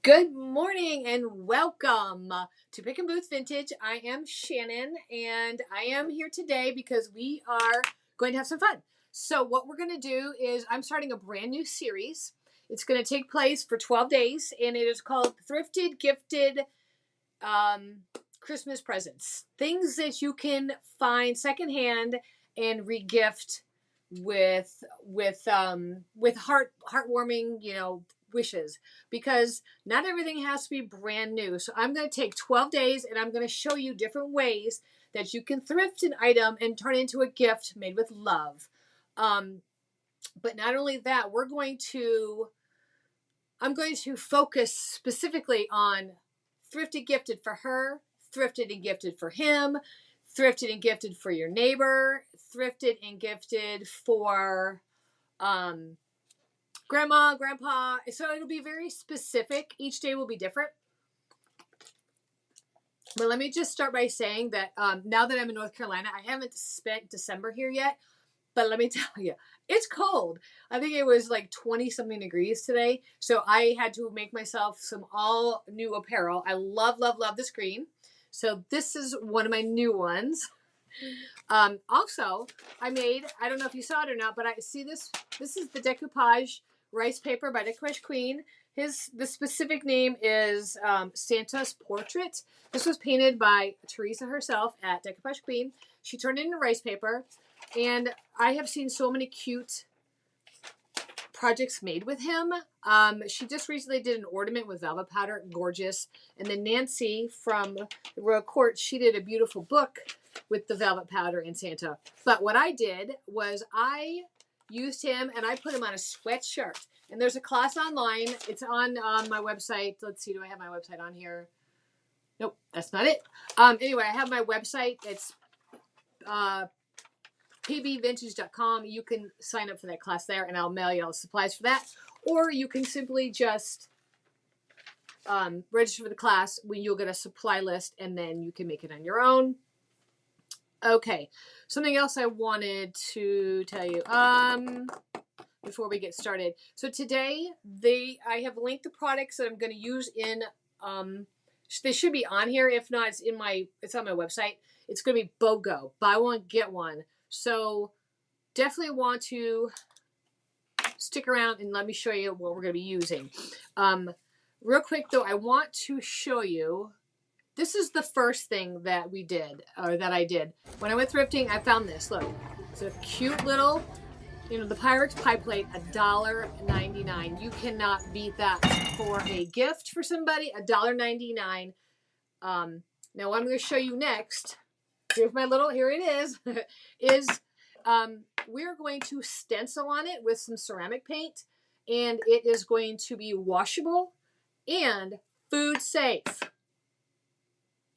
Good morning and welcome to Pick and Booth Vintage. I am Shannon and I am here today because we are going to have some fun. So what we're going to do is I'm starting a brand new series. It's going to take place for 12 days and it is called Thrifted Gifted Christmas Presents. Things that you can find secondhand and regift with heartwarming, wishes, because not everything has to be brand new. So I'm going to take 12 days and I'm going to show you different ways that you can thrift an item and turn it into a gift made with love. But not only that, I'm going to focus specifically on thrifted gifted for her, thrifted and gifted for him, thrifted and gifted for your neighbor, thrifted and gifted for grandma, grandpa. So it'll be very specific. Each day will be different. But let me just start by saying that now that I'm in North Carolina, I haven't spent December here yet. But let me tell you, it's cold. I think it was like 20 something degrees today. So I had to make myself some all new apparel. I love, love, love this green. So this is one of my new ones. Also, I don't know if you saw it or not, but I see this is the decoupage rice paper by Decoupage Queen. The specific name is Santa's Portrait. This was painted by Teresa herself at Decoupage Queen. She turned it into rice paper, and I have seen so many cute projects made with him. She just recently did an ornament with velvet powder, gorgeous. And then Nancy from the Royal Court, she did a beautiful book with the velvet powder and Santa. But what I did was I used him and I put him on a sweatshirt. And there's a class online. It's on my website. Let's see, do I have my website on here? Nope, that's not it. Anyway, I have my website. It's pbvintage.com. You can sign up for that class there and I'll mail you all the supplies for that. Or you can simply just register for the class when you'll get a supply list and then you can make it on your own. Okay, something else I wanted to tell you before we get started. So today I have linked the products that I'm going to use in they should be on here. If not, it's on my website. It's going to be BOGO, buy one get one. So definitely want to stick around and let me show you what we're going to be using. Real quick though, I want to show you. This is the first thing that we did, or that I did. When I went thrifting, I found this. Look, it's a cute little, the Pyrex pie plate, $1.99. You cannot beat that for a gift for somebody, $1.99. Now what I'm going to show you next, here it is, we're going to stencil on it with some ceramic paint, and it is going to be washable and food safe.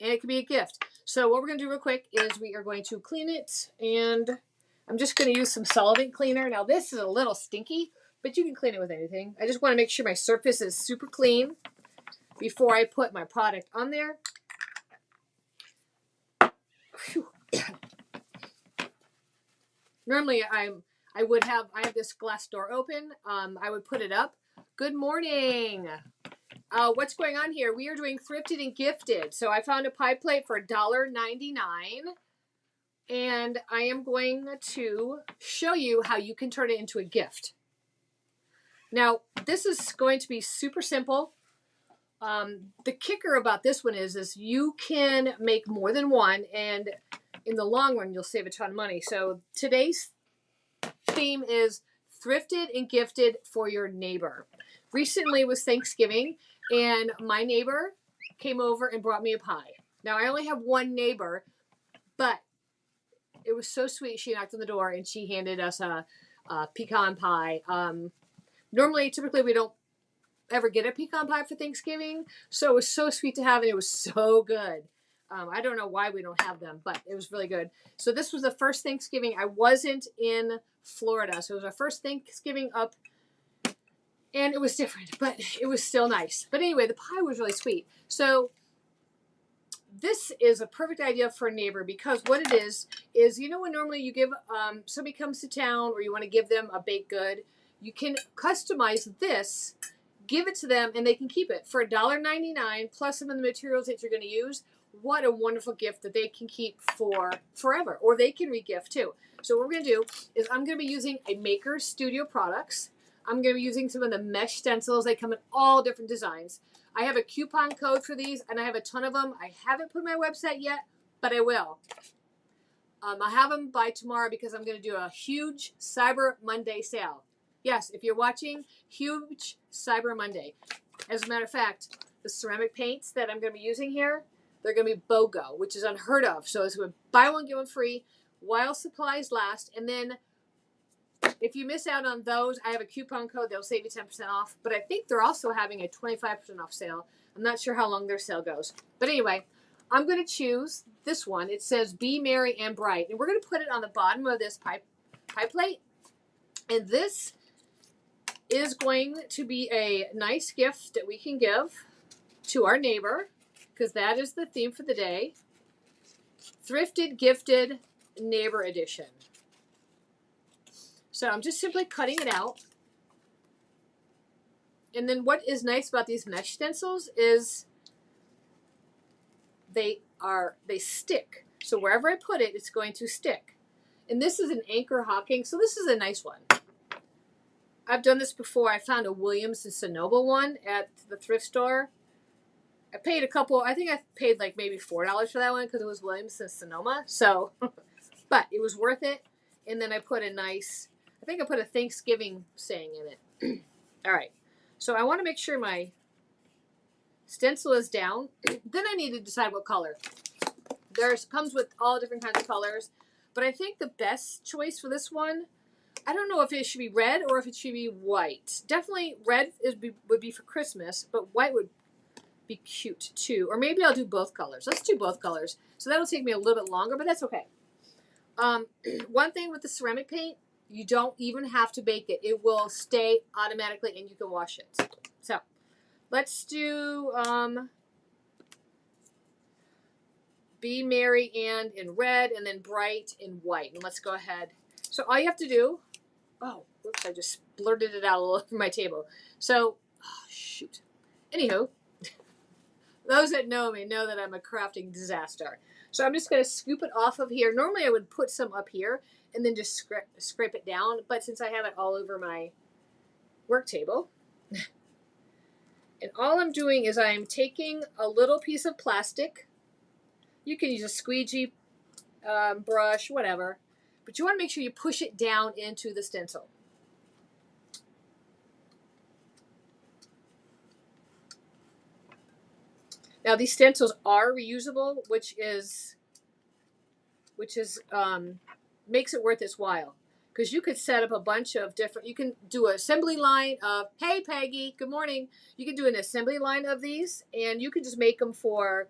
And it could be a gift. So what we're going to do real quick is we are going to clean it. And I'm just going to use some solvent cleaner. Now this is a little stinky, but you can clean it with anything. I just want to make sure my surface is super clean before I put my product on there. Normally I have this glass door open. I would put it up. Good morning. What's going on here? We are doing thrifted and gifted. So I found a pie plate for $1.99. And I am going to show you how you can turn it into a gift. Now, this is going to be super simple. The kicker about this one is you can make more than one. And in the long run, you'll save a ton of money. So today's theme is thrifted and gifted for your neighbor. Recently was Thanksgiving. And my neighbor came over and brought me a pie. Now, I only have one neighbor, but it was so sweet. She knocked on the door and she handed us a pecan pie. Typically, we don't ever get a pecan pie for Thanksgiving. So it was so sweet to have, and it was so good. I don't know why we don't have them, but it was really good. So this was the first Thanksgiving. I wasn't in Florida. So it was our first Thanksgiving up. And it was different, but it was still nice. But anyway, the pie was really sweet. So this is a perfect idea for a neighbor, because what it is when normally you give, somebody comes to town or you want to give them a baked good, you can customize this give it to them and they can keep it for $1.99 plus some of the materials that you're going to use. What a wonderful gift that they can keep for forever, or they can re-gift too. So what we're going to do is I'm going to be using a Maker Studio products. I'm going to be using some of the mesh stencils. They come in all different designs. I have a coupon code for these, and I have a ton of them. I haven't put my website yet, but I will. I'll have them by tomorrow because I'm going to do a huge Cyber Monday sale. Yes, if you're watching, huge Cyber Monday. As a matter of fact, the ceramic paints that I'm going to be using here, they're going to be BOGO, which is unheard of. So it's going to buy one, get one free while supplies last. And then if you miss out on those, I have a coupon code. They'll save you 10% off. But I think they're also having a 25% off sale. I'm not sure how long their sale goes. But anyway, I'm going to choose this one. It says Be Merry and Bright. And we're going to put it on the bottom of this pie plate. And this is going to be a nice gift that we can give to our neighbor, because that is the theme for the day. Thrifted Gifted Neighbor Edition. So I'm just simply cutting it out. And then what is nice about these mesh stencils is they stick. So wherever I put it, it's going to stick. And this is an Anchor Hocking, so this is a nice one. I've done this before. I found a Williams and Sonoma one at the thrift store. I paid I think I paid like maybe $4 for that one because it was Williams and Sonoma. So, but it was worth it. And then I put I think I put a Thanksgiving saying in it. All right. So I want to make sure my stencil is down. Then I need to decide what color. Comes with all different kinds of colors. But I think the best choice for this one, I don't know if it should be red or if it should be white. Definitely red would be for Christmas, but white would be cute too. Or maybe I'll do both colors. Let's do both colors. So that'll take me a little bit longer, but that's okay. One thing with the ceramic paint, you don't even have to bake it. It will stay automatically and you can wash it. So let's do Be Merry and in red, and then Bright in white. And let's go ahead. So all you have to do, whoops, I just blurted it out all over my table. So, shoot. Anywho, those that know me know that I'm a crafting disaster. So I'm just going to scoop it off of here. Normally I would put some up here and then just scrape it down. But since I have it all over my work table, and all I'm doing is I'm taking a little piece of plastic. You can use a squeegee brush, whatever. But you want to make sure you push it down into the stencil. Now these stencils are reusable, which makes it worth its while. Because you could set up a bunch of different, you can do an assembly line of, hey Peggy, good morning. You can do an assembly line of these, and you can just make them for,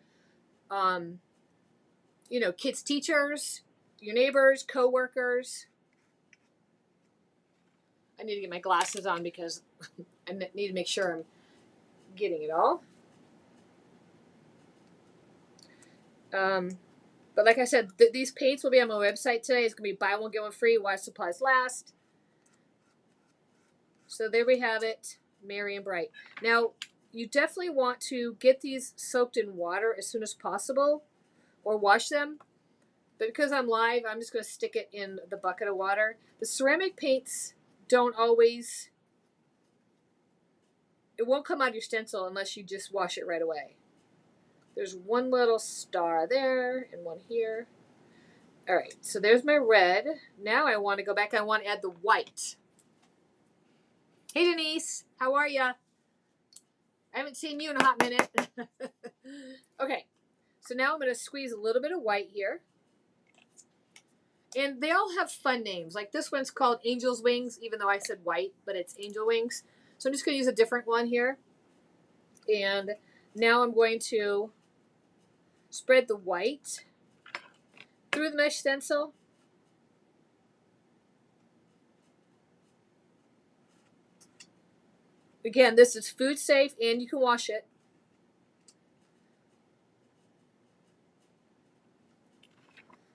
kids' teachers, your neighbors, co-workers. I need to get my glasses on because I need to make sure I'm getting it all. But like I said, these paints will be on my website today. It's going to be buy one, get one free while supplies last. So there we have it, Merry and Bright. Now, you definitely want to get these soaked in water as soon as possible or wash them. But because I'm live, I'm just going to stick it in the bucket of water. The ceramic paints don't always, it won't come out of your stencil unless you just wash it right away. There's one little star there and one here. All right, so there's my red. Now I want to go back. I want to add the white. Hey, Denise. How are ya? I haven't seen you in a hot minute. Okay, so now I'm going to squeeze a little bit of white here. And they all have fun names. Like this one's called Angel's Wings, even though I said white, but it's Angel Wings. So I'm just going to use a different one here. And now I'm going to spread the white through the mesh stencil. Again, this is food safe and you can wash it.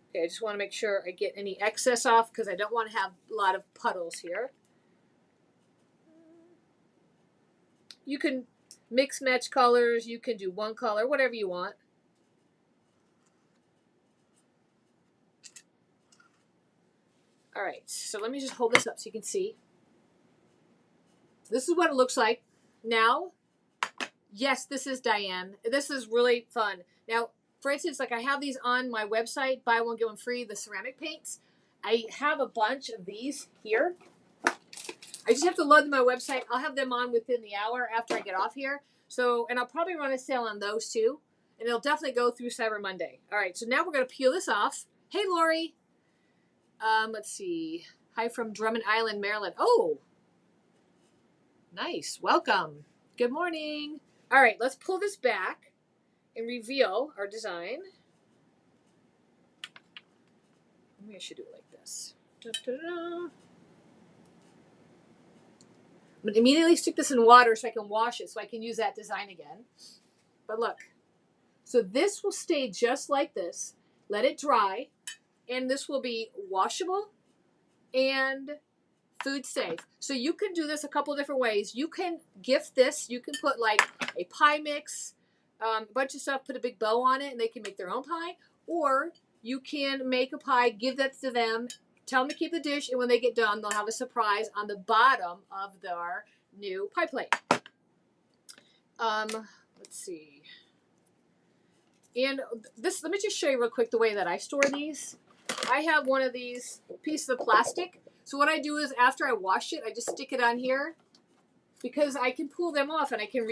Okay, I just want to make sure I get any excess off because I don't want to have a lot of puddles here. You can mix match colors. You can do one color, whatever you want. All right, so let me just hold this up so you can see. This is what it looks like now. Yes, this is Diane. This is really fun. Now, for instance, like I have these on my website, buy one, get one free, the ceramic paints. I have a bunch of these here. I just have to load them on my website. I'll have them on within the hour after I get off here. So, and I'll probably run a sale on those too. And it'll definitely go through Cyber Monday. All right, so now we're going to peel this off. Hey, Lori. Let's see. Hi from Drummond Island, Maryland. Oh, nice. Welcome. Good morning. All right, let's pull this back and reveal our design. Maybe I should do it like this. Da-da-da. I'm going to immediately stick this in water so I can wash it so I can use that design again. But look, so this will stay just like this. Let it dry, and this will be washable and food safe. So you can do this a couple different ways. You can gift this. You can put like a pie mix, a bunch of stuff, put a big bow on it, and they can make their own pie. Or you can make a pie, give that to them, tell them to keep the dish, and when they get done, they'll have a surprise on the bottom of their new pie plate. Let's see. And this, let me just show you real quick the way that I store these. I have one of these pieces of plastic. So what I do is after I wash it, I just stick it on here because I can pull them off and I can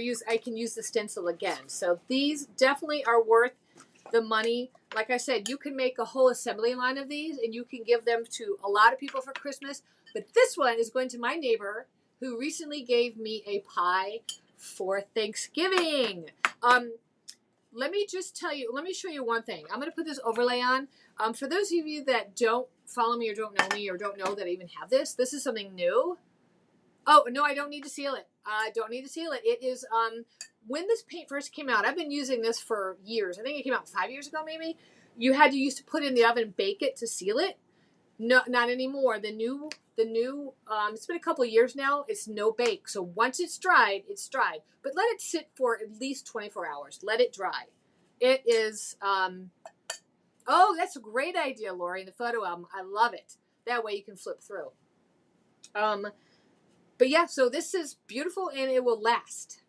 use the stencil again. So these definitely are worth the money. Like I said, you can make a whole assembly line of these and you can give them to a lot of people for Christmas. But this one is going to my neighbor who recently gave me a pie for Thanksgiving. Let me just tell you, let me show you one thing. I'm going to put this overlay on. For those of you that don't follow me or don't know me or don't know that I even have this, this is something new. Oh, no, I don't need to seal it. I don't need to seal it. It is, when this paint first came out, I've been using this for years. I think it came out 5 years ago, maybe. You had to used to put it in the oven and bake it to seal it. No, not anymore. The new, it's been a couple of years now. It's no bake. So once it's dried, it's dried. But let it sit for at least 24 hours. Let it dry. It is, oh, that's a great idea, Lori, in the photo album. I love it. That way you can flip through. But yeah, so this is beautiful and it will last.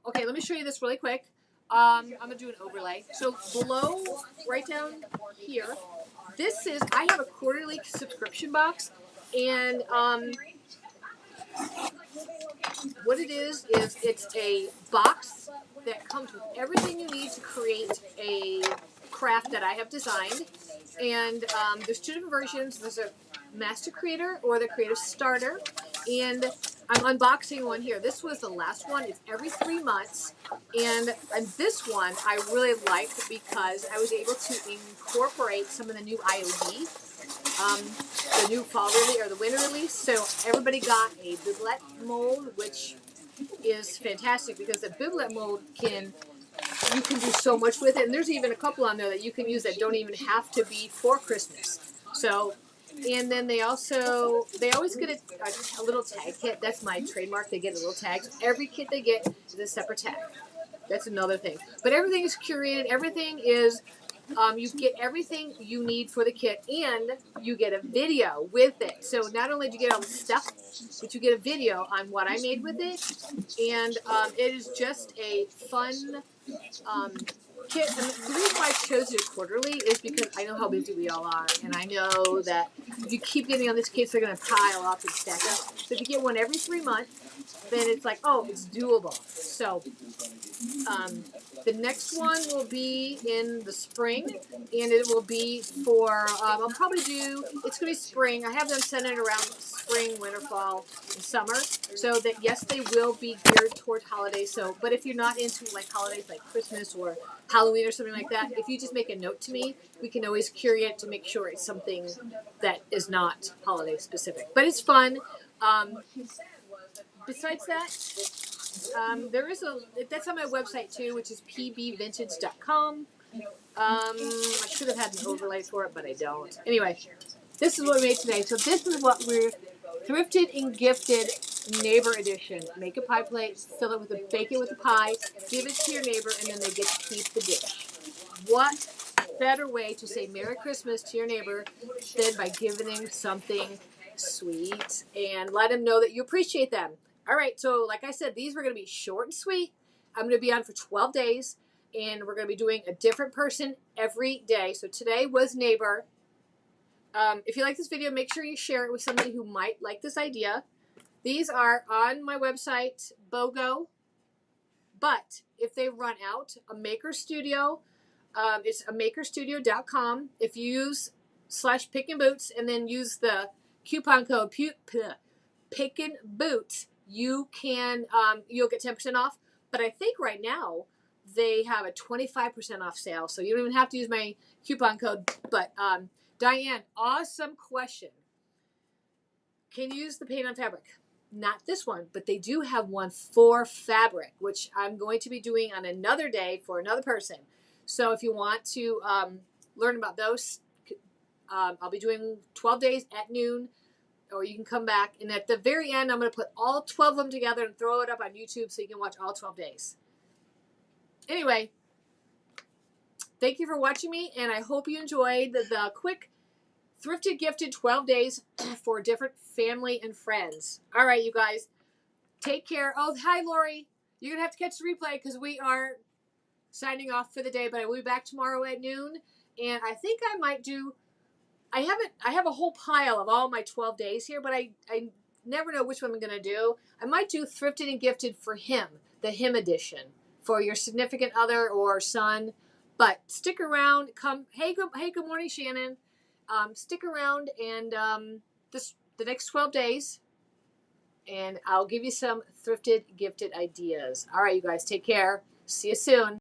Okay, let me show you this really quick. I'm going to do an overlay. So below, right down here, this is, I have a quarterly subscription box. And what it is it's a box that comes with everything you need to create a craft that I have designed. And there's two different versions. There's a Master Creator or the Creative Starter. And I'm unboxing one here. This was the last one. It's every 3 months. And this one I really liked because I was able to incorporate some of the new IOD, the new fall release or the winter release. So everybody got a biblet mold, which is fantastic because the biblet mold you can do so much with it. And there's even a couple on there that you can use that don't even have to be for Christmas. So, and then they always get a little tag kit. That's my trademark. They get a little tag. So every kit they get is a separate tag. That's another thing. But everything is curated. Everything is, you get everything you need for the kit, and you get a video with it. So not only do you get all the stuff, but you get a video on what I made with it. And it is just a fun kit. And the reason why I chose it quarterly is because I know how busy we all are, and I know that if you keep getting on this kit, they're going to pile up and stack up. So if you get one every 3 months, then it's like, oh, it's doable. So the next one will be in the spring, and it will be for, I'll probably do, it's going to be spring. I have them centered around spring, winter, fall, and summer, so that, yes, they will be geared toward holidays. So, but if you're not into, like, holidays like Christmas or Halloween or something like that, if you just make a note to me, we can always curate it to make sure it's something that is not holiday specific. But it's fun. Besides that, there is that's on my website too, which is pbvintage.com. I should have had an overlay for it, but I don't. Anyway, this is what we made today. So this is what we're Thrifted and Gifted Neighbor edition. Make a pie plate, fill it with bake it with the pie, give it to your neighbor, and then they get to keep the dish. What better way to say Merry Christmas to your neighbor than by giving them something sweet and let them know that you appreciate them. All right, so like I said, these were going to be short and sweet. I'm going to be on for 12 days, and we're going to be doing a different person every day. So today was neighbor. If you like this video, make sure you share it with somebody who might like this idea. These are on my website, BOGO. But if they run out, a Maker Studio, it's a makerstudio.com. If you use /PickinBoots and then use the coupon code PickinBoots, you can you'll get 10% off. But I think right now they have a 25% off sale, so you don't even have to use my coupon code. But Diane, awesome question. Can you use the paint on fabric? Not this one, but they do have one for fabric, which I'm going to be doing on another day for another person. So if you want to learn about those, I'll be doing 12 days at noon, or you can come back. And at the very end, I'm going to put all 12 of them together and throw it up on YouTube so you can watch all 12 days. Anyway, thank you for watching me, and I hope you enjoyed the quick Thrifted Gifted 12 days for different family and friends. All right, you guys, take care. Oh, hi, Lori. You're going to have to catch the replay because we are signing off for the day, but I will be back tomorrow at noon. And I think I might do, I have a whole pile of all my 12 days here, but I never know which one I'm going to do. I might do Thrifted and Gifted for him, the him edition, for your significant other or son. But stick around. Come. Hey, good morning, Shannon. Stick around and the next 12 days, and I'll give you some Thrifted Gifted ideas. All right, you guys, take care. See you soon.